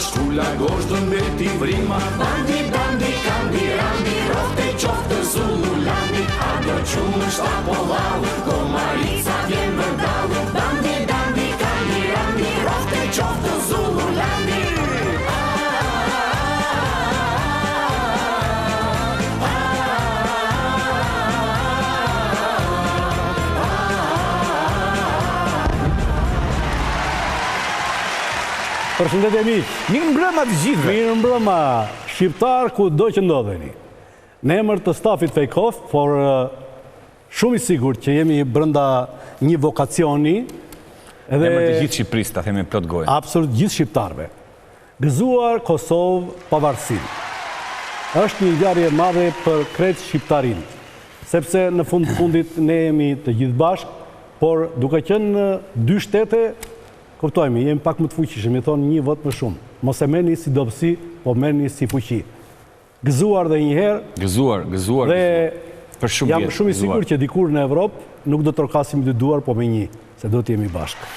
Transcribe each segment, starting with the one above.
shkulla gosht të mbeti vrima. Bandi, bandi, kandi, randi, rohte qoftë Zululandi. A do qumë shtapolau, Komarica vjen vërdau. Bandi, bandi, kandi, randi, rohte qoftë Zululandi. Përshëndetje miq. Mirë mbrëma të gjithëve. Mirë mbrëma, shqiptar ku do që ndodheni. Në emër të stafit Fake Off, por shumë i sigurt që jemi brenda një vokacioni. Në emër të gjithë Shqipërisë, ta themi plot gojë. Absolut gjithë shqiptarëve. Gëzuar Kosovë pavarësinë. Është një ngjarje e madhe për krejt shqiptarinë, sepse në fundit ne jemi të gjithë bashkë, por duke qenë dy shtete, kuptojmë, jemi pak më të fuqishëm, i thonë një vot më shumë. Mos e merrni si dobësi, po merrni si fuqi. Gëzuar dhe njëherë. Gëzuar. Dhe për shumë jam shumë i sigurt që dikur në Evropë nuk do të trokasim dy duar, po me një, se do të jemi bashkë.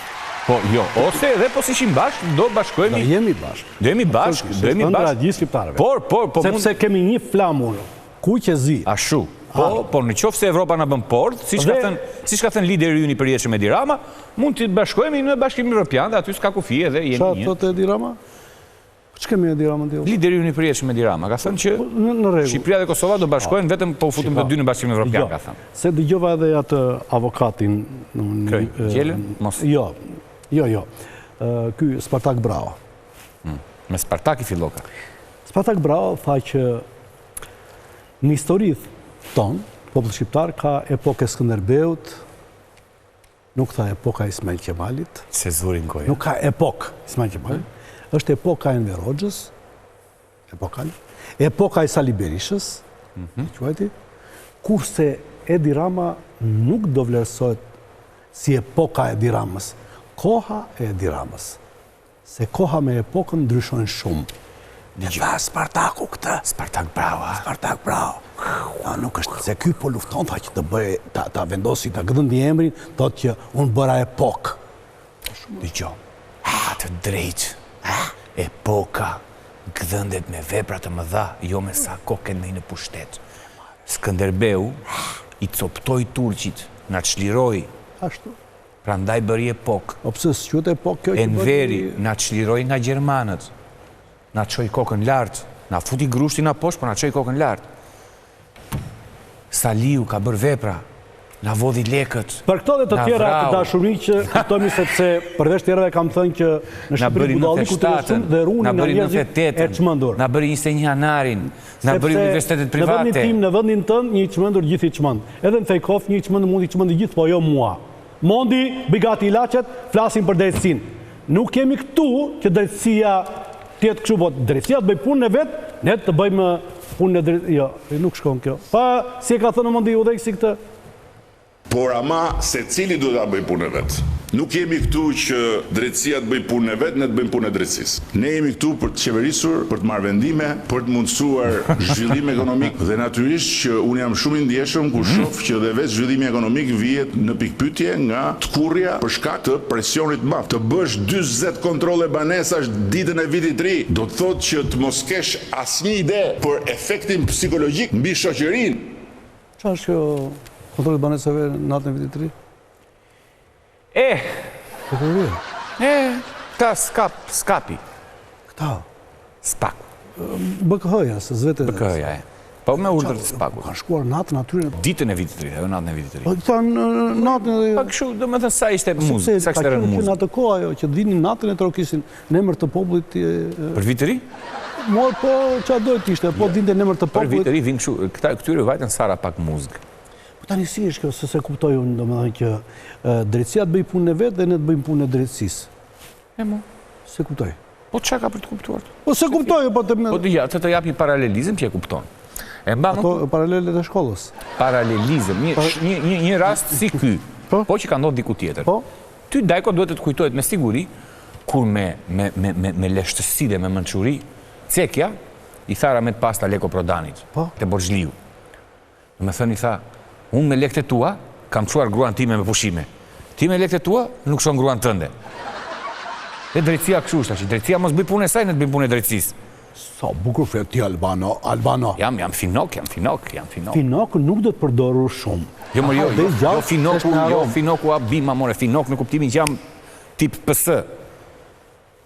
Po jo, ose edhe po ishim bashkë, do bashkohemi. Do jemi bashkë. Do jemi bashkë, do jemi bashkë. Gjithë shqiptarëve. Por sepse kemi një flamur, ku që zi. Ashtu. Po në qoftë se Evropa na bën port, siç ka thënë lideri ynë i përjetshëm Edi Rama, mund të bashkohemi në Bashkimin Evropian dhe aty s'ka kufi edhe jemi një. Çfarë thotë Edi Rama? Ç'kemi Edi Rama ndër? Lideri ynë i përjetshëm Edi Rama ka thënë që Shqipëria dhe Kosova do bashkohen vetëm po u futën të dy në Bashkimin Evropian, ka thënë. Se dëgjova edhe atë avokatin. Gjelën? Mos. Jo. Ky Spartak Bravo. Me Spartak i filloka. Spartak Bravo tha që në historitë tonë, popull shqiptar ka epokë e Skënderbeut, nuk tha epoka Ismail Qemalit. Se zurin koja. Nuk ka epokë Ismail Qemalit. Është epoka Enver Hoxhës, epoka e Sali Berishës, kurse Edi Rama nuk do vlerësohet si epoka e Edi Ramës. Koha e Edi Ramës. Se koha me epokën ndryshojnë shumë. Në tha Spartaku këtë. Spartak Bravo. Nuk është se ky po lufton, tha që të bëj, ta vendosi, ta gëdhëndi emrin, thotë që unë bëra epokë. Dëgjoj, të drejtë, epoka gëdhëndet me vepra të mëdha, jo me sa kokë në një pushtet. Skënderbeu i coptoi turqit, na çliroi. Ashtu. Prandaj bëri epokë. O pse s'quhet epokë kjo që Enveri na çliroi nga gjermanët. Na çoi kokën lart, na futi grushtin na poshtë, por na çoi kokën lart. Saliu ka bërë vepra, na vodhi lekët. Për këto dhe të tjera të dashuri që kuptojmë sepse përveç tjerave kam thënë që në Shqipëri budalliku të shumë dhe runi nga njerëzit e çmendur. Na bëri 21 janarin, na bëri universitetet private. Në vendin tim, në vendin tënd, një çmendur gjithë i çmend. Edhe në Fake Off një çmendur mund i çmendë gjithë, po jo mua. Mondi, Bigati Ilaçet, flasin për drejtësinë. Nuk kemi këtu që drejtësia tjetë kështu, po drejtësia të bëj punën e vet, ne të bëjmë punën e drejtësia. Jo, nuk shkon kjo. Pa si e ka thënë Mondi udhëheqësi këtë. Por ama se cili do ta bëj punën e vet. Nuk jemi këtu që drejtësia të bëj punën e vet, ne të bëjmë punën e drejtësisë. Ne jemi këtu për të qeverisur, për të marrë vendime, për të mundësuar zhvillim ekonomik dhe natyrisht që unë jam shumë i ndjeshëm kur shoh që dhe vetë zhvillimi ekonomik vihet në pikpyetje nga tkurrja për shkak të presionit të madh. Të bësh 40 kontrolle banesash ditën e vitit të ri, do të thotë që të mos kesh asnjë ide për efektin psikologjik mbi shoqërinë. Çfarë është kjo kontrolli banesave natën e vitit të ri? Ta skapi. Këta? Spak. BKH-ja, se zvete... BKH-ja, po me urdhër të spaku. Kanë shkuar natën aty... Ditën e vitit të ri, edhe natën e vitit të ri. Po këta natën e... Pa kështu, do me thënë sa ishte muzikë, sa kështë rënë muzikë. Në atë kohë ajo, që të vinin natën e trokisin në emër të popullit... Për vitë të ri? Mor, po, qa dojtë ishte, po dinte në emër të popullit... Për vitë të ri, vinë kështu, këtyre vajtën sara pak muzikë. Tani si është kjo, se kuptoj unë, do më dhe që drejtësia të bëj punën e vetë dhe ne të bëjmë punën e drejtësisë. E mu? Se kuptoj. Po që ka për të kuptuar? Po se kuptoj, po të... Po të jap një paralelizm që e kupton. Ato paralelet e shkollës? Paralelizm, një rast si ky, po që ka ndodhur diku tjetër. Ty Dajko duhet të kujtohet me siguri, kur me leshtësi dhe me mençuri, cekja i tha Ramet Pasta Leko Prodanit, te Borxhliu. Me thënë i tha, unë me lekët e tua, kam çuar gruan time me pushime. Ti me lekët e tua, nuk shon gruan tënde. Dhe drejtësia kështu është, drejtësia mos bëj punë e saj, në të bëj punë e drejtësisë. Sa bukur flet ti Albano. Jam finok. Finok nuk do të përdorur shumë. Jo finoku abima, more, finok në kuptimin që jam tip PS.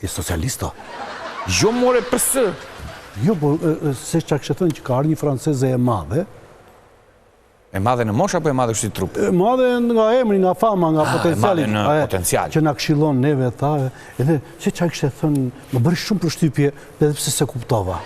Je socialista? Jo, more, PS. Jo, po, se që kështë thënë që ka arë një franceze e madhe. E madhe në mosh apo e madhe kështë i trup? E madhe nga emri, nga fama, nga potenciali. E madhe në potencial. Që nga këshillon neve, tha, edhe se që kështë thënë, më bërë shumë përshtypje, edhe pse se kuptova.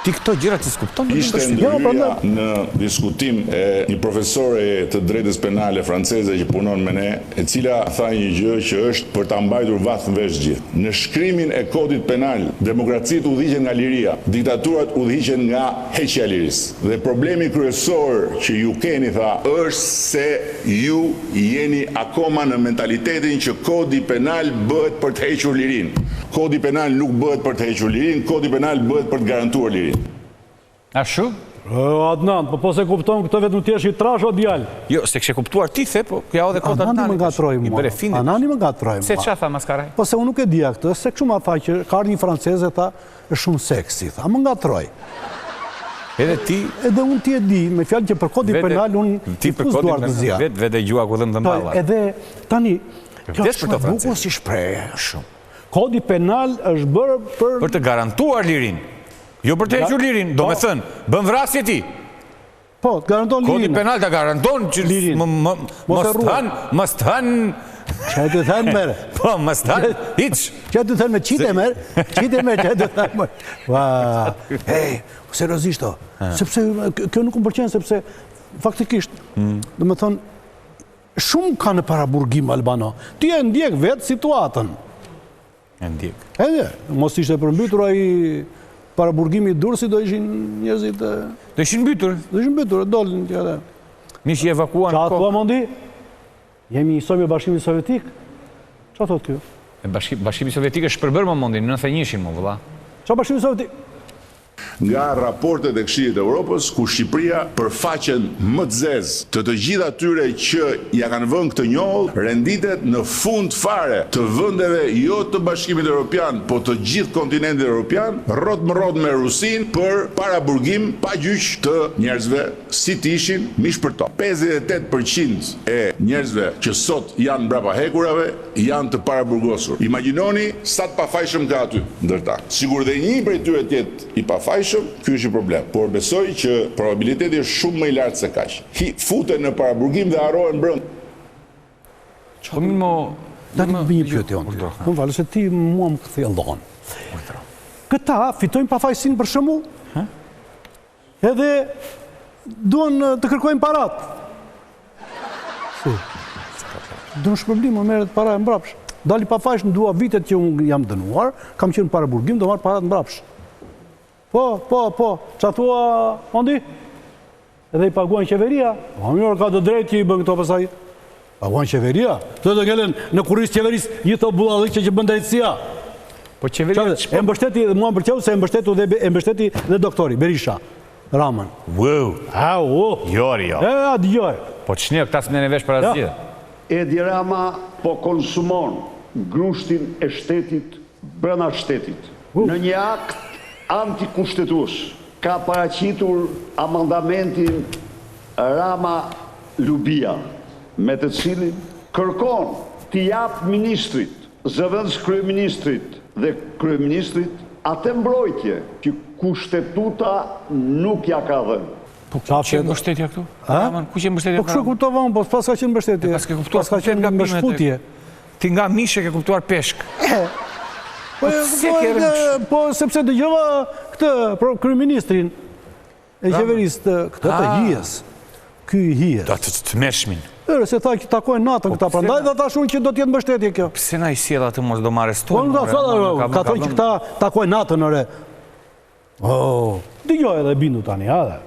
Ti këto gjëra që s'kupton? Ishte ndërhyrja në diskutim e një profesore të drejtës penale franceze që punon me ne, e cila tha një gjë që është për ta mbajtur vath në vesh gjithë. Në shkrimin e kodit penal, demokracitë udhëhiqen nga liria, diktaturat udhëhiqen nga heqja e lirisë. Dhe problemi kryesor që ju keni, tha, është se ju jeni akoma në mentalitetin që kodi penal bëhet për të hequr lirinë. Kodi penal nuk bëhet për të hequr lirinë, kodi penal bëhet për të garantuar lirinë. A shu? Adnan, po se kupton këto vetëm ti është i trash o djalë. Jo, se këshe kuptuar ti, the, po ja edhe kota Anani më ngatroi mua. Anani më ngatroi mua. Se qa tha Maskaraj? Po se unë nuk e dija këtë, se kështu ma tha që ka një franceze, tha, është shumë seksi, tha, më ngatroi. Edhe ti? Edhe unë ti e di, me fjalë që për kodi penal, unë ti pus duar të zja. Vete gjua ku dhe më dëmballa. Edhe, tani, kjo është shumë bukur si shprehje. Shumë. Kodi penal është bërë për të garantuar lirinë. Jo për të hequr lirinë, do me thënë, bën vrasje ti. Po, të garanton lirinë. Kodi penal të garanton që mës të hënë... Që e të thënë mërë? Po, mës të hënë, hiq. Që e të thënë me qite mërë, që e të thënë mërë. Hej, seriozisht o, sepse kjo nuk më përqenë, sepse faktikisht, do me thënë, shumë ka në paraburgim Albano. Ti e ndjek vetë situatën. E ndjek. Edhe, mos ishte përmbytur a i paraburgimi i Durrësit, do ishin njerëzit... Do ishin mbytur? Do ishin mbytur, dolin që edhe. Mish i evakuan... Qa atë po, Mondi? Jemi njësoj me Bashkimin Sovjetik? Qa thot kjo? Bashkimi Sovjetik është përbërë më Mondi, në 91-shin më, vëlla. Qa Bashkimi Sovjetik? Nga raportet e Këshillit të Evropës, ku Shqipëria përfaqen më të zezë të gjitha atyre që ja kanë vënë këtë njoll, renditet në fund fare të vendeve jo të Bashkimit Evropian, po të gjithë kontinentit evropian, rrot me Rusin për paraburgim pa gjyq të njerëzve si të ishin mish për to. 58% e njerëzve që sot janë brapa hekurave janë të paraburgosur. Imagjinoni sa të pafajshëm ka aty ndërta. Sigur dhe një prej tyre tjetë i pafajshëm, ky është i problem. Por besoj që probabiliteti është shumë më i lartë se kaq. Futen në paraburgim dhe harrohen brenda. Po mirë mo... Da të bëj një pyetje unë. Më falë, se ti mua më kthjellon. Këta fitojnë pafajësinë për shembull? Edhe duan të kërkojnë parat. Duan shpërblim, më merret para e mbrapsh. Dali pafajsh në dua vitet që unë jam dënuar, kam qenë paraburgim, do marr parat mbrapsh. Po, qa thua, Mondi? Edhe i paguan qeveria. Po mirë, ka të drejtë që i bën këto pasaj. Paguan qeveria. Të të ngelen në kuris qeveris, një të bulladhik që bën drejtësia. Po qeveria... E mbështeti, mua më përqeu se e mbështeti dhe doktori, Berisha, Ramën. Wow. Jori, jo. Adjoj. Po që një këta s'mene vesh për asgjë. Edi Rama po konsumon grushtin e shtetit brenda shtetit. Në një akt antikushtetues ka paraqitur amandamentin Rama-Lubia, me të cilin kërkon t'i jap ministrit, zëvendës kryeministrit dhe kryeministrit atë mbrojtje që kushtetuta nuk ja ka dhënë. Po që e mbështetja këtu? Ku që e mbështetja? Po kështu kuptovan, po pas ka qenë mbështetje. Pas ka qenë mbështutje. Ti nga mishe ke kuptuar peshk. Po sepse dëgjova këtë kryeministrin e qeverisë këtë të hijes. Ky i hijes. Do të meshmin. Se tha që takojnë natën këta, prandaj dhe ta shumë që do t'jetë mbështetje kjo. Pse na i sjell atë mos do më arrestojnë? Po ka thonë që këta takojnë natën ore. Dëgjoj edhe bindu tani, edhe.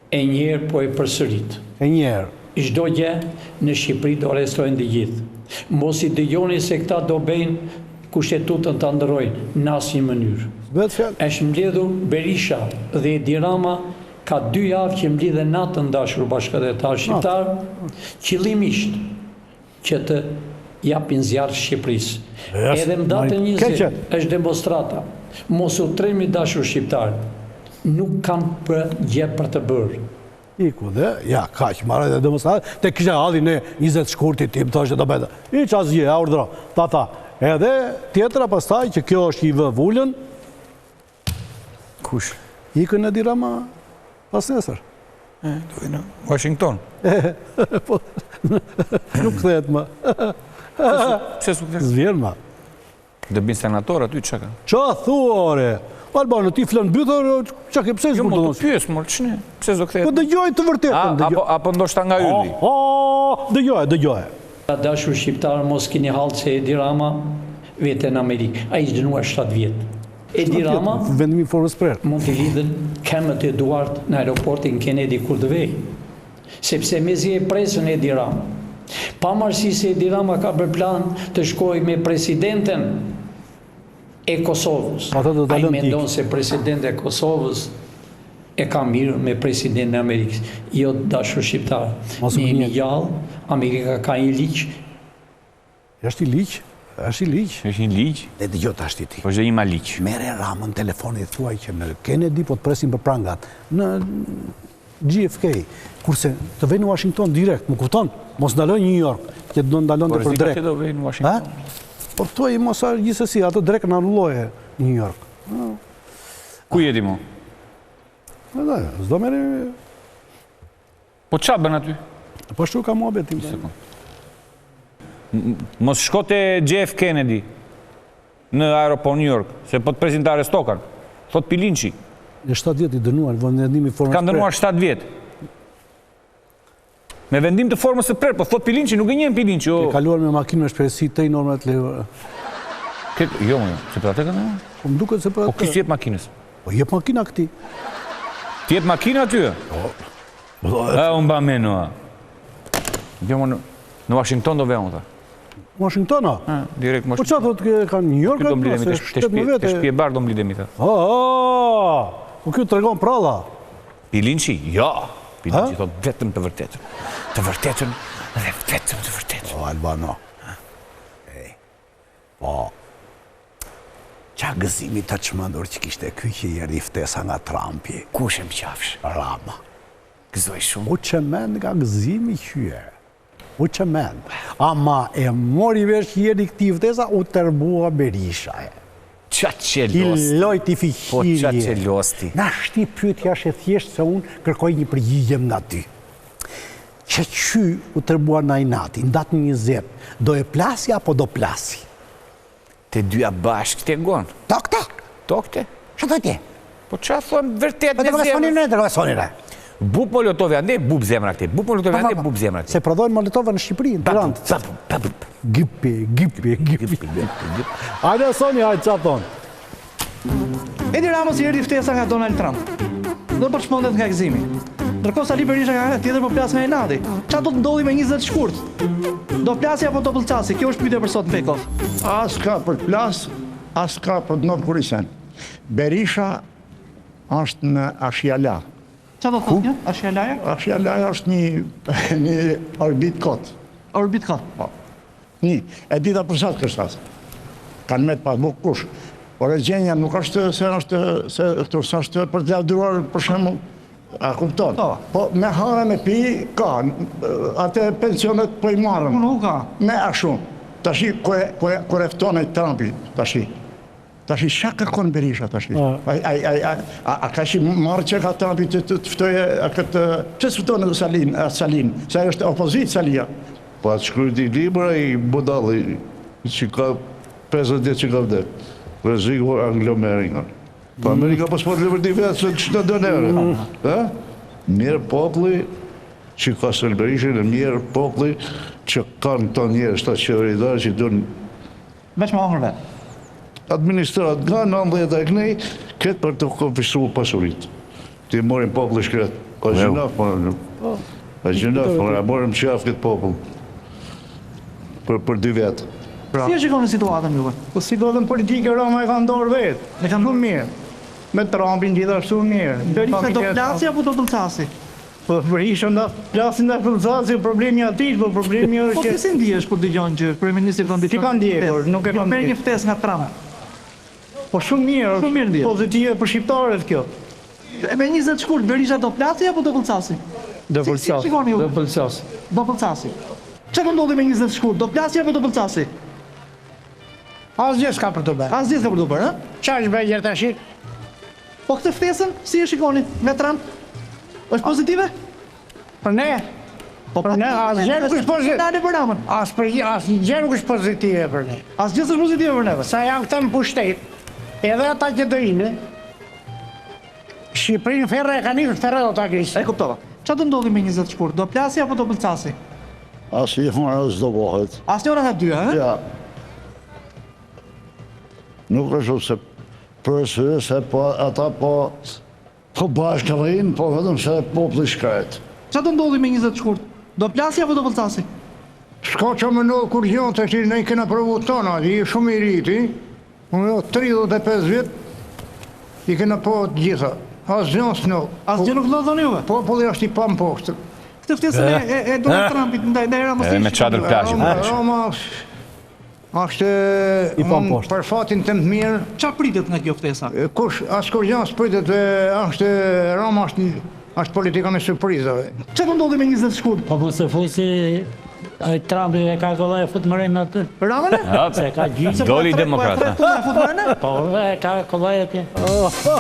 E njerë po e përsërit. E njerë. Çdo gjë në Shqipëri do arrestojnë dhe gjithë. Mos i dëgjoni se këta do bëjnë kushtetutën të ndërojnë në asnjë mënyrë. Është mbledhur Berisha dhe Edi Rama ka 2 javë që mbledhen natën dashur bashkëdhetar shqiptar, qëllimisht që të japin zjarë Shqipërisë. Edhe më datën 20 është demonstrata. Mos u tremi dashur shqiptarë. Nuk kam për gjë për të bërë. Iku dhe, ja, kaq, marrë dhe demonstratë, te kisha halli në 20 shkurtit, tim të është të beta. I që asgjë, a urdhro, ta. Edhe tjetra pastaj që kjo është i vë vullën. Kush? Ikën e Dirama pas nesër. Dojë në Washington. Po, nuk kthehet më. Pse s'u kthehet? Zvjen më. Dhe bin senator aty çka? Qa thua, ore? Albano, ti flan mbythur, çka ke pse Jo, s'u më të donos? pyes, më ç'ne? Pse s'do kthehet? Po dëgjoj të vërtetën, dëgjoj. Apo ndoshta nga ylli. Dëgjoj. Dashur shqiptarë mos keni hallë se Edi Rama vete në Amerikë. Ai dënuar 7 vjet. Edi Rama vendimi formës prerë. mund të lidhen kemët e duart në aeroportin Kennedy kur të vej. Sepse mezi e presën Edi Rama. Pavarësisht se Edi Rama ka për plan të shkojë me presidenten e Kosovës. Ai mendon se presidenti e Kosovës e ka mirë me presidentin e Amerikës. Jo dashur shqiptar. Ne jemi gjallë, Amerika ka një ligj. Është i ligj? Është i ligj? Është një ligj? Dhe dëgjoj tash ti. Po është ima ligj. Merre Ramën telefonit thuaj që në Kennedy po të presin për prangat. Në JFK, kurse të vej në Washington direkt, më kupton? Mos ndaloj New York, që do ndalonte për drek. Po do vej në Washington. Po thuaj mos gjithsesi ato drek në anulloje New York. Ku jeti mo? Edhe, s'do merri. Po qa bën aty? Po shtu ka muhabet tim. Mos shkote JF Kennedy në aeroport New York, se po të presin të arestokan. Thot Pilinçi. Në 7 vjet i dënuar, vendimi formës. Ka dënuar 7 vjet. Me vendim të formës së prerë, po thot Pilinçi, nuk e njeh Pilinçi. Ke kaluar me makinë me shpejtësi të enorme të lehë. Jo, se për atë ka dënuar. Po më duket se për atë. Po kështë jetë makinës? Po jep makina këti. Ti jetë makina aty? Unë ba menu. Në Washington do vejmë ta. Washington, Direkt po qa thot ka New York? Këtë do mblidemi të shpje barë do mblidemi ta. Po kjo të regon pralla. Pilinçi? Ja. Pilinçi thot vetëm të vërtetën. Të vërtetën dhe vetëm të vërtetën. O, Albano. Po, qa gëzimi të çmendur që kishte ky që i erdi ftesa nga Trumpi. Kush e më qafsh? Rama. Gëzoj shumë. U që mend nga gëzimi qyje. U që mend. Ama e mori vesh që i erdi këti ftesa, u tërbua Berisha. Qa qelosti. I lojt i fiqirje. Po qa qelosti. Na shti pyetja është e thjeshtë se unë kërkoj një përgjigjem nga ty. Që qy u tërbua në inati, në datë 20, do e plasi apo do plasi? Te dyja bashkë të gonë. Tokte? Tokte? Që të tje? Po qa thonë vërtet në zemrë? Bub Molotovi ande, bub zemra këte. Bub Molotovi ande, bub zemra këte. Se prodhojnë Molotova në Shqipëri, në Tiranë. Gipi. Ajde, Sonja, ajde, qa thonë? Edi Ramos i erdi ftesa nga Donald Trump. Do për shmondet nga gëzimi. Ndërkohë Sali Berisha nga tjetër po plas nga inati. Qa do të ndodhi me 20 shkurt? Do plasi apo do pëlqasi? Kjo është pyetja për sot në Pekov. As ka për plas, as ka për të nërë kurisen. Berisha është në Ashjala. Qa do të thotë një? Ashjalaja? Ashjalaja është një orbit kot. Orbit kot? Po. Një, e dita për sa të kështas. Kanë me të pas buk kush. Por e gjenja nuk është se është për të lavdruar për shembull. A kupton? Po me hara me pi ka, atë pensionet po i marrën. Nuk ka. Me a shumë. Tashi kur e fton ai Trumpi, tashi qa kërkon Berisha tashi? A ka shi marrë që ka Trumpi të ftoje këtë... Që së ftonë Salin? Se është opozit Salia. Pa të shkrujt i libra i budalli që ka 50 ditë që ka vdek. Rëziku Anglo-Amerikan. Pa Amerika pas po të liberti vetë se kështë në dënere. Mirë populli që ka sëllë Berisha në mirë populli që kanë të njerës të qeveritarë që dënë... Veç më ahër vetë. Administrat nga 90 e kënej, këtë për të konfisru pasurit. Ti morim populli shkret. A gjënaf, a morim qaf këtë popull. Për 2 vetë. Si e shikon në situatën juve? Po situatën politike Rama e ka ndorë vetë. E ka ndorë mirë. Me Trumpin gjithashtu mirë. Berisha do plasi apo do pëlqasi? Po Berisha nda plasin nga Fëllëcasi, problemi ati, po problemi është... Po kësi ndihesh kur dëgjon që Kryeministri ka ndihesh? Si ka ndjekur, nuk e ka ndjekur. Merë një ftesë nga Trump. Po shumë mirë, pozitive për shqiptarët kjo. E me 20 shkurt, Berisha do plasi apo do Fëllëcasi? Do Fëllëcasi. Do Fëllëcasi. Që ka ndodhi me 20 shkurt, do plasi apo do Fëllëcasi? Asgjë s'ka për të bërë. Asgjë s'ka për të bërë, Qa është bërë gjërë tash? Po këtë ftesën, si e shikoni me Trump? është pozitive? Për ne? Për ne, asgjë nuk është pozitive. Asgjë nuk është pozitive për ne. Asgjë s'është pozitive për neve? Sa janë këta në pushtet, edhe ata që do inë, Shqipërinë ferre e ka një ferre do ta krisë. E kuptova. Qa të ndodhi me 20 shkurt? Do plasi apo do Fëllëcasi? Asnjëra s'do bëhet. Asnjëra të dy, ha? Ja. Nuk është se përse se ata po bashkë rrinë, po vetëm se populli shkret. Qa të ndodhi me 20 shkurt? Do plasi apo do Fëllëcasi? Shka që më ndodhë kur gjonë të shtirë, ne i kena provu tona, i shumë i rriti, unë 35 vjet, i kena po të gjitha. Asgjë s'no. Asgjë nuk do dhoni juve? Populli është i pa më poshtë. Këtë ftesën e Donald Trumpit ndaj Ramostit. Me çadër plazhi. Roma është për fatin të më mirë. Qa pritet nga kjo ftesa? Kush, askur gjë s'pritet, është Roma është politika në surprizave. Qa të ndodhi me 20 shkurt? Po më se fuj si Trumpi e ka kollaj e futë mërin në të. Ramane? Se ka gjithë. Doli demokrata. Po e ka kollaj e tje.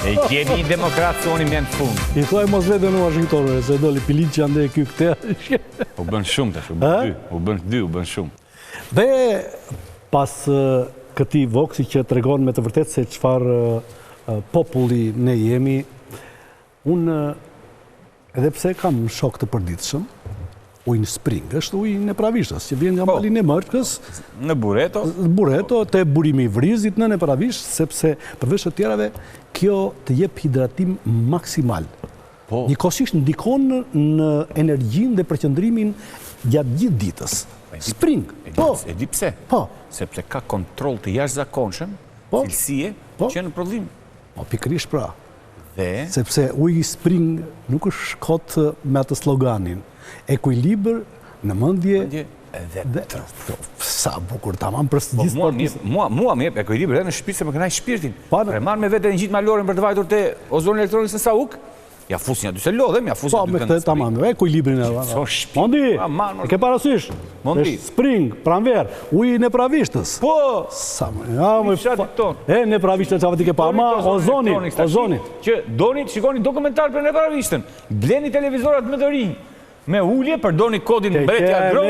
E kemi demokrat që oni me në fund. I thuaj mos vete në Washington, se doli pilin që ande e kjo këte. U bën shumë të shumë, u bën shumë. Dhe pas këti voksi që të regon me të vërtet se qëfar populli ne jemi, unë edhe pse kam shok të përditëshëm, ujnë spring, është ujnë e pravishtës, që vjen nga malin e mërkës, në bureto, të burimi i vrizit në pravisht, sepse përveç të tjerave, kjo të jep hidratim maksimal. Njëkohësisht ndikon në energjin dhe përqëndrimin gjatë gjithë ditës. Spring, po. E di pse? Po. Sepse ka kontrol të jashtëzakonshëm, cilësie, që në prodhim. Po, pikërisht pra. Dhe? Sepse uji spring nuk është shkot me atë sloganin. Ekuilibër në mendje dhe sa bukur tamam për së gjithë sportistë. Mua më jep ekuilibër edhe në shtëpi se më kënaq shpirtin. E marr me vete në gjithë malorin për të vajtur te ozoni elektronik në Sauk. Ja fusin aty se lodhem, ja fusin aty. Po me këtë tamam, ekuilibrin e. Mondi, e ke parasysh? Mondi. Spring, pranver, uji në pravishtës. Po. Sa më. E në pravishtën çfarë ti ke pa? Ma ozoni. Që doni të shikoni dokumentar për në pravishtën. Bleni televizorat më të rinj. Me ullje, përdoni kodin Mbreti Agron.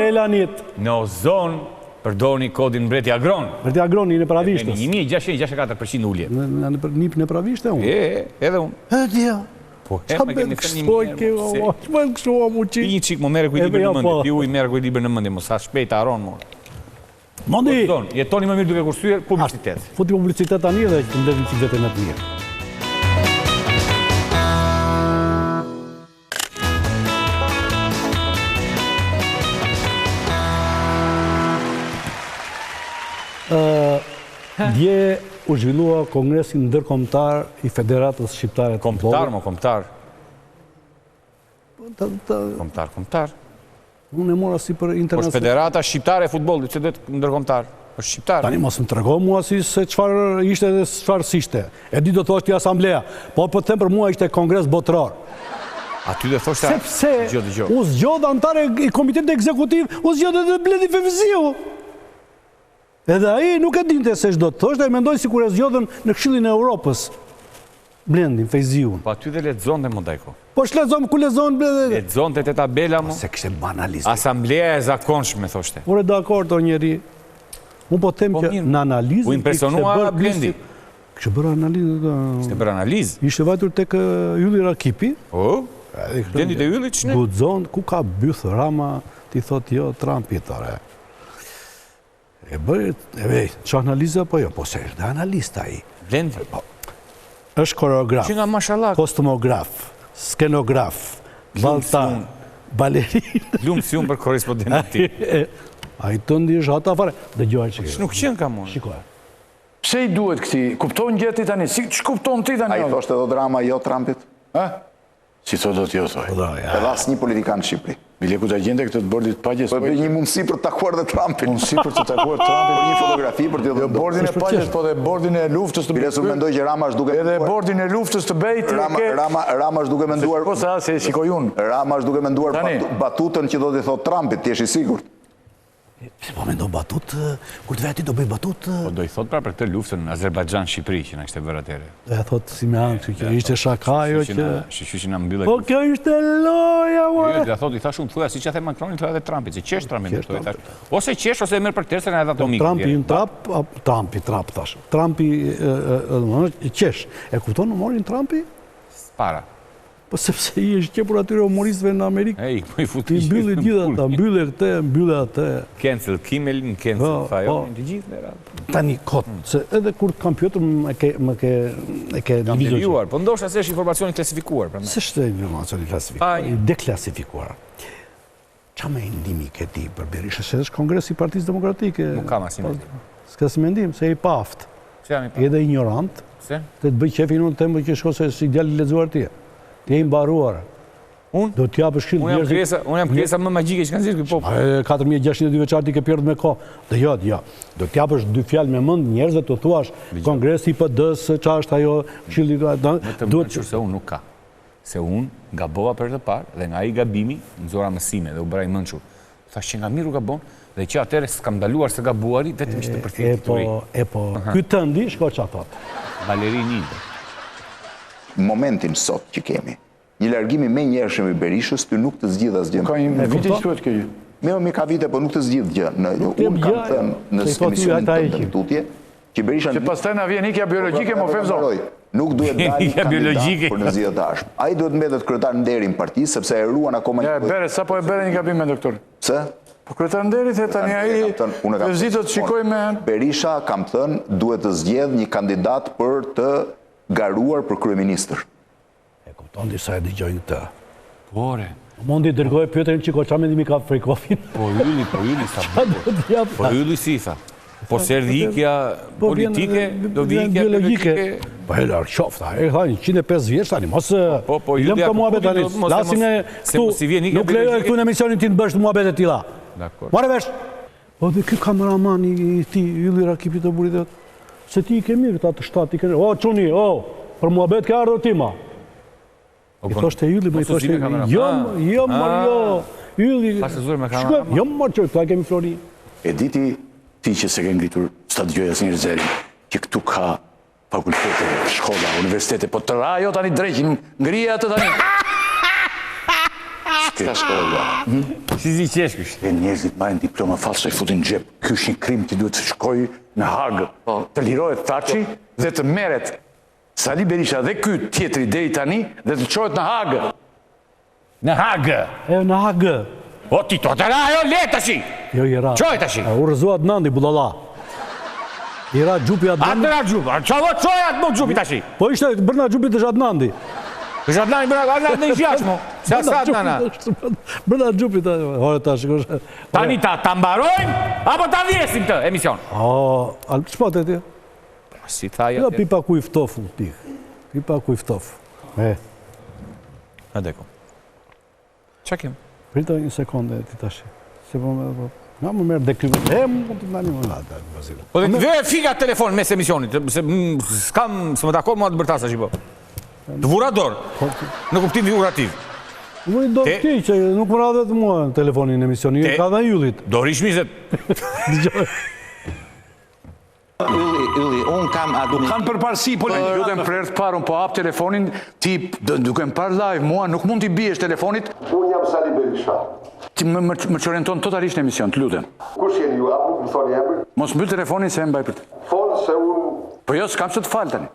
Në ozon, përdoni kodin Mbreti Agron. Mbreti Agron i në pravishtës. 1664% ullje. Në pravishtë e unë? Edhe unë. E dhja. Qa bëtë kështoj kjo, që bëtë kështu o mu qitë? Një qikë më merë kujtibër në mëndje, pi uj merë kujtibër në mëndje, mësa shpejt aron më. Mondi! Jetoni më mirë duke kursujer publicitet. Futi publicitet tani dhe që të mbledhim që vete në të mirë. Dje u zhvillua Kongresin ndërkombëtar i Federatës Shqiptare të Futbollit. Kombëtar. Kombëtar. Unë e mora si për internacional. Po Federata Shqiptare e Futbollit, që duhet ndërkombëtar? Është shqiptar. Tani mos më trego mua si se çfarë ishte dhe çfarë s'ishte. E di do thoshti asamblea, po të them për mua ishte kongres botëror. Aty dhe thoshta sepse u zgjodh antar i komitetit ekzekutiv, u zgjodh edhe Bledi Fevziu. Edhe ai nuk e dinte se ç'do të thoshte, e mendoi sikur e zgjodhën në Këshillin e Europës. Blendin Fevziun. Po aty dhe lexonte Modajko. Po s'lexon ku lexon Bledi. Lexonte te tabela mo. Se kishte banalizim. Asamblea e zakonshme thoshte. Ore dakord o njeri. Unë po them që në analizën u impresionua Blendi. Kishte bërë analizë. Kishte bërë analizë. Ishte vajtur tek Ylli Rakipi. Po. Blendi te Ylli ç'ne? Guxon ku ka byth Rama, ti thot jo Trumpi tore. E bëjë, që analiza po jo, po se është dhe analista i. Blendi? është koreograf, që nga mashallah, kostumograf, skenograf, valtar, balerin. Lumë si unë për korespondentin ti. A i të ndi është ata fare, dhe gjojë që nuk qenë ka mund. Shikoj. Pse i duhet këti? Kupton gjeti tani? Si që kupton ti tani? A i thoshte do drama jo Trumpit? Si thot do t'jo thoj. Edhe asë një politikan në Shqipëri. Bile ku t'a gjende këtë bordit pagjes? Po një mundësi për të takuar dhe Trumpin. Mundësi për të takuar Trumpin? Për një fotografi për t'jo dhe ndonë. Bordin e pagjes, po dhe bordin e luftës të Bile su mendoj që Rama është duke menduar. Edhe bordin e luftës të bejt. Rama është duke menduar. Po sa, se shikoj unë. Rama është duke menduar batutën që do t'i thot Trumpit, t'jesh i sigurt. Si po mendon batut, kur të veti do bëj batut... Po do i thot pra për këtë luftën Azerbajxhan-Shqipëri që në kështë e vërë atere. Dhe thot si me anë, që kjo ishte shakajo që... Shqy që në mbyllet... Po kjo ishte loja, Jo, dhe thot, i tha shumë, thuja, si që the Macronin, thuja dhe Trumpit, si qesh Trumpin, ose qesh, ose e merë për tërë, se nga edhe ato mikë. Trumpi, thash. Trumpi, qesh. E kupton në morin Trumpi? Para. Po sepse i është qepur atyre humoristëve në Amerikë. Ej, po i futi. I mbylli gjitha ta, mbyllë këte, mbyllë atë. Cancel Kimmelin, cancel Fajonin, të gjithë në ratë. Tani kot, se edhe kur kam pjotur më ke kam devijuar, po ndoshta se është informacioni klasifikuar. Se është informacioni klasifikuar, i deklasifikua. Qa me ndimi këti për Berisha, se është Kongresi i Partisë Demokratike? Nuk kam asim mendim. S'ka si mendim, se i paft. Edhe ignorant, se të bëj qefin unë të më që shko se si djali lezuar tje. Të e imbaruar. Unë? Do t'ja përshkrit njerëzit... Unë jam kresa më magjike që kanë zirë këtë popë. 4602 veçarti ke pjerdë me ko. Dhe jo. Do t'ja përsh dy fjalë me mënd njerëzit të thuash Kongresi i PD-s, qa është ajo këshilli... Vetëm Mënqur se unë nuk ka. Se unë gabova për të parë dhe nga i gabimi në zora mësime dhe u bëra i Mënqur. Thash që nga miru gabon dhe që atere s'kam daluar se gabuari vetëm që të përthirë të uri. Po, ky të ndi, shko qa thot. Valerini. Momentin sot që kemi, një largimi me njerëshëm i Berishës, të nuk të zgjidh asgjë. Ka një vite që tuet kjo gjë? Mi ka vite, po nuk të zgjidh gjë. Unë kam thënë në emisionin të tutje, që Berisha... Që pas taj na vjen ikja biologike, më fevzo. Nuk duhet dali kandidat për në zgjidhjet dashme. Ai duhet mbetet kryetar nderi në parti, sepse e ruan akoma një... Bere, sa po e bere një gabim me doktor? Pse? Po kryetar nderi, the tani ai vezitot shikoj me... Berisha, kam thënë, duhet të zgjedh një kandidat për të garuar për kryeministër. E kupton disa e dëgjojnë të. Pore. Mondi dërgoj Pjotrin që ka mendimi ka Frejkofin. Po ylli sa bukur. Po ylli si tha. Po se erdhi ikja politike, do vi ikja biologike. Po e larë qofta, e tha 105 vjeç tani, mos lëm të muhabet tani. Lasim ne këtu, nuk lejoj këtu në emisionin ti të bësh të muhabet e tila. Mare vesh. O dhe kjo kameraman i ti, ylli Rakipit të burit se ti i ke mirë të atë shtatë, i ke mirë, o, quni, për muhabet ke ardhur tima. I thoshte ylli, më i thoshte, jo, ylli, jo, më që, ta kemi Flori. E diti ti që se ke ngritur, s'ta dëgjoj asë një rëzeri, që këtu ka fakultete, shkolla, universitete, po të rajo tani dreqin, ngrija të tani. S'ka shkolla. Si qesh kështë? E njerëzit marrin diploma false e futin gjep. Ky është një krim, ti duhet të shkoj në Hagë, të lirohet Thaçi dhe të merret Sali Berisha dhe ky tjetri deri tani dhe të çohet në Hagë. Në Hagë? Në Hagë. O ti to, të ra, jo, le tashi! Jo, i ra. Qoj tashi! U rëzua Adnandi, budalla. I ra gjupi Adnandi. Atë ra gjupi, qavo qoj atë më gjupi tashi! Po ishte bërna gjupi të Adnandi. Është Adnandi në i fjash mo, se asë Adnana. Bërna gjupi të, hore ta shikosh. Tani ta mbarojmë, apo ta vjesim të emision? Që po të ti? Si thaja të... Pipa ku i ftofu, pipa ku i ftofu. Adeko. Qa kemë? Prita një sekunde ti tashi. Se po me... Nga më merë dekrimet, më të nani më nata, Vazilo. Po dhe të fika telefon mes emisionit, se s'kam, së më takon mua të bërtasa që po. Të vura dorë, në kuptim figurativ. Më i dorë ti, që nuk më radhe të mua në telefonin në emisionin, ka dhe yllit. Dorë i shmizet. Ylli, unë kam... Nuk kanë përparsi, po duke më prerë të parë, unë po apë telefonin, ti duke më parë live, mua nuk mund t'i biesh telefonit. Unë jam Sali Berisha. Ti më qorienton totalisht në emision, të lutem. Kush jeni ju, apu, më thoni emri? Mos mbyll telefonin se e mbaj për të. Thonë se unë... Po jo, s'kam që të falë tani.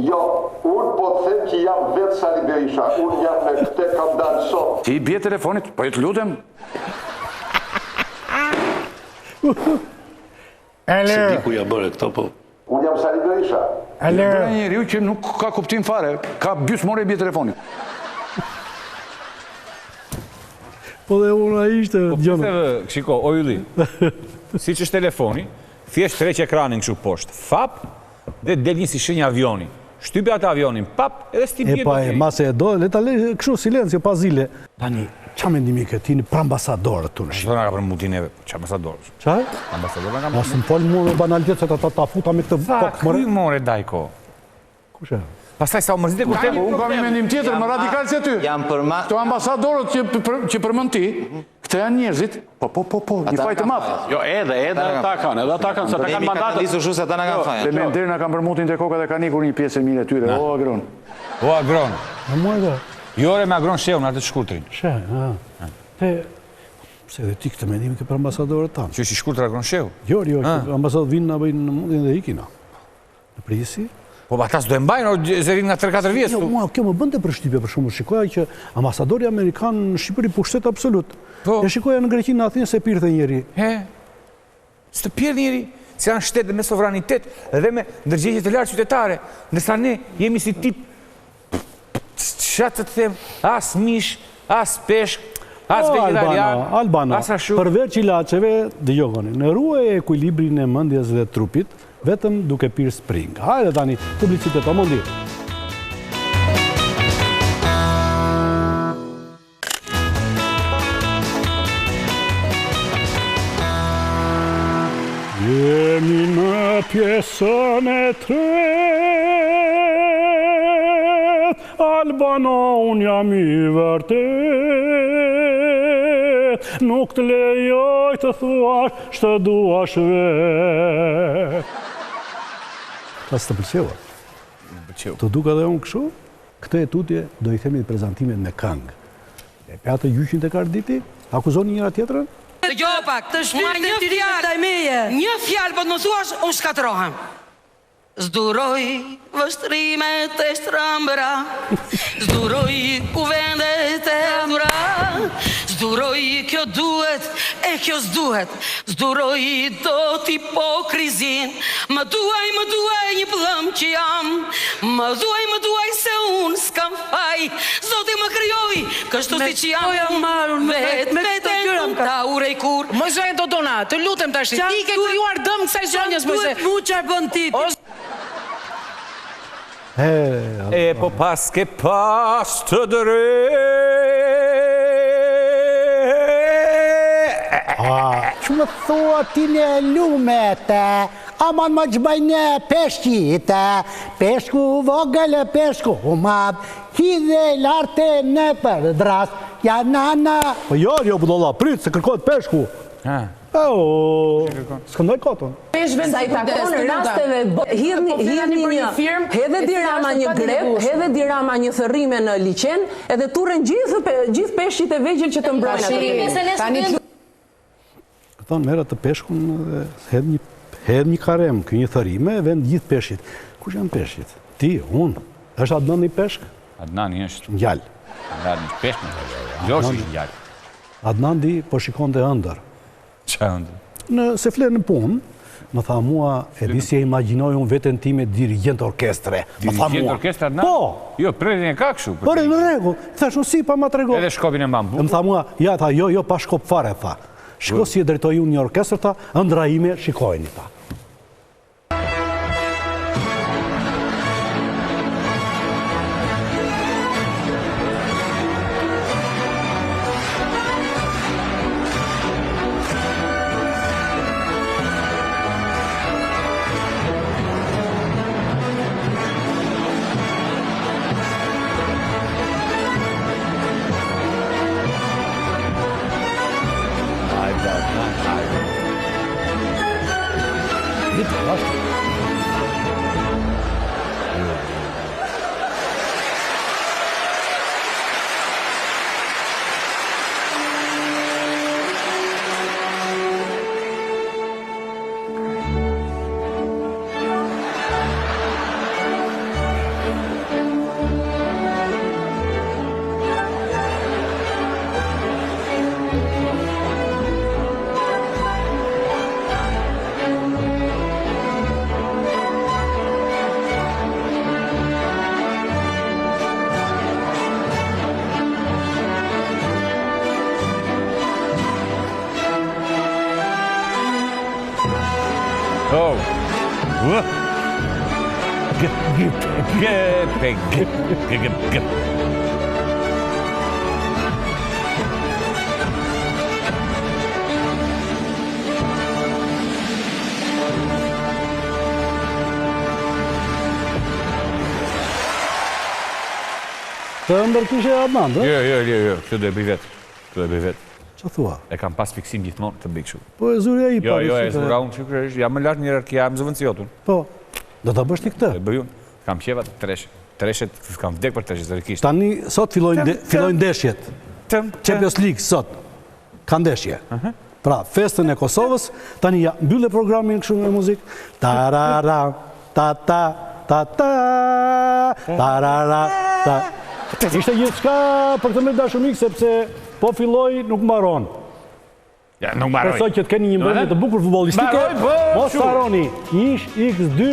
Jo, unë po të them që jam vetë Sali Berisha, unë jam me këte kam dalë sot. Ti i bje telefonit, po jo të lutem. Se di ku ja bërë këto, po. Unë jam Sali Berisha. Bërë një riu që nuk ka kuptim fare, ka bjus more i bje telefonit. Po dhe unë a ishte... Shiko, o Ylli, si që është telefoni, thjesht treq ekranin kështu poshtë, fap, dhe del një si shenja avioni. shtypi atë avionin, pap, edhe s'ti bje. E pa e, mase e do, le ta le kështu silencio, pa zile. Tani, qa mendimi ke ti për ambasadorët të në Shqipëri? Shdo nga ka për muti neve, që ambasadorës? Qaj? Ambasadorë nga ka Mos më folë mua me banalitet se ta futa me këtë kokë, Ky more, Dajko. Kushe? Pastaj sa u mërzit e kur temi. Unë kam një mendim tjetër, më radikal se ty. Këto ambasadorët që përmend ti, këto janë njerëzit, po, një faj të madh. Jo, edhe ata kanë, se ata kanë mandatet. Deri na kanë përmutin te koka dhe kanë ikur një pjesë e mirë e tyre. O agron. O agron. A mua do? Jore me agron shehun atë të shkurtrin. Te pse edhe ti këtë mendim ke për ambasadorët tanë? Që është i shkurtër agron shehu? Jo, ambasadorët vinë na bëjnë në mundin dhe ikina. Në prisi. Po ata s'do e mbajnë zerin nga 3-4 vjet. Jo, mua kjo më bënte përshtypje për shkakun, shikoja që ambasadori amerikan në Shqipëri pushtet absolut. E shikoja në Greqi në Athinë se pirte njëri. S'të pirë njëri, se janë shtete me sovranitet dhe me ndërgjegje të lartë qytetare, ndërsa ne jemi si tip çfarë të them, as mish, as peshk, as vegetarian, Albano, përveç ilaçeve, dëgjoni, në ruaj ekuilibrin e mendjes dhe trupit, vetëm duke pirë spring. Hajde tani, publicitet, o mundi. Jemi në pjesën e tret, Albano, unë jam i vërtet, nuk të lejoj të thuash, shtë duash vet. Pas të pëlqeva. Të duka dhe unë këshu, këtë e tutje do i themi prezentimet me këngë. E pjatë gjyqin të karditi, akuzoni njëra tjetërën? Dëgjo pak, të shpirë një fjalë, po të më thuash, unë shkatrohem. Zduroj vështrimet e shtrëmbëra, zduroj kuvendet e dhura, zduroj kjo duhet e kjo s'duhet, zduroj do t'hipokrizin, më duaj një plëm që jam, më duaj se unë s'kam faj, Zoti më krijoi, kështu si që jam, vetë unë ta urej kur. Më zojnë Dodona, të lutem tash, ti ke krijuar dëm kësaj zonjës, mëse. Duhet mu qarë bën ti. E po pas ke pas të drejt. Që më thua ti në lumete, aman më gjbajnë peshqite, peshku vogël e peshku mad, hidhe larte në përdras, ja nana. Po jo, budolla, prit, se kërkojt peshku. S'këndoj kotën. Sa i takon rasteve, hidhni një firmë, hedhe dirama një grep, hedhe dirama një thërrime në liqen, edhe turën gjithë peshqit e vegjel që të mbrojnë atë. Këton merët të peshkun dhe hedh një karem, kjo një thërime, e vend gjithë peshqit. Kush janë peshqit? Ti, unë. Është Adnan një peshk? Adnan një është. Njall. Adnan një peshk në peshk. Gjosh është njall. Adnan di po shikon të ëndër. Qa ëndër? Se flerë në punë, më tha mua, e di si e imaginoj unë vetën ti me dirigent orkestre. Dirigent orkestre Adnan? Po! Jo, prerën e ka këshu. Por e në regu, thash në si pa ma të regu. Edhe shkopin e mbambu. Më tha mua, ja, tha, jo, pa shkop fare, tha. Shko si e drejtoj unë një orkestr, tha, ëndra ime, shikojni, tha. Të ndërkishe Adnan, dhe? Jo, këtë do e bëj vetë. Që thua? E kam pas fiksim gjithmonë të bëj kështu. Po e zurja i pari. Jo, e zurga unë sigurisht, jam më lart në hierarkia, më zëvendësi jotun. Po, do ta bësh ti këtë? E bëj unë. Kam qeva treshet, kam vdek për treshet zërikisht. Tani, sot fillojnë ndeshjet. Champions League, sot. Ka ndeshje. Pra, festën e Kosovës, tani ja mbyllë programin kështu me muzikë. Tarara, ta-ta, ta-ta, tarara, ta. Ishte gjithë shka për të me dashumik, sepse po filloj nuk mbaron. Ja, nuk mbaroj. Besoj që të keni një mbrëmje të bukur futbollistike, mos harroni, 1x2,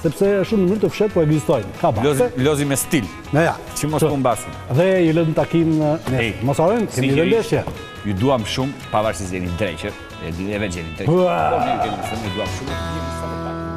sepse shumë në mënyrë të fshet po ekzistojnë. Ka base. Lozi me stil. Ja. Që mos po mbasin. Dhe i lëm takim nesër. Mos harrojmë, kemi dhe ndeshje. Ju duam shumë, pavarësisht jeni dreqër, e veç jeni dreqër. Po, ne kemi duam shumë, jemi sa më pak.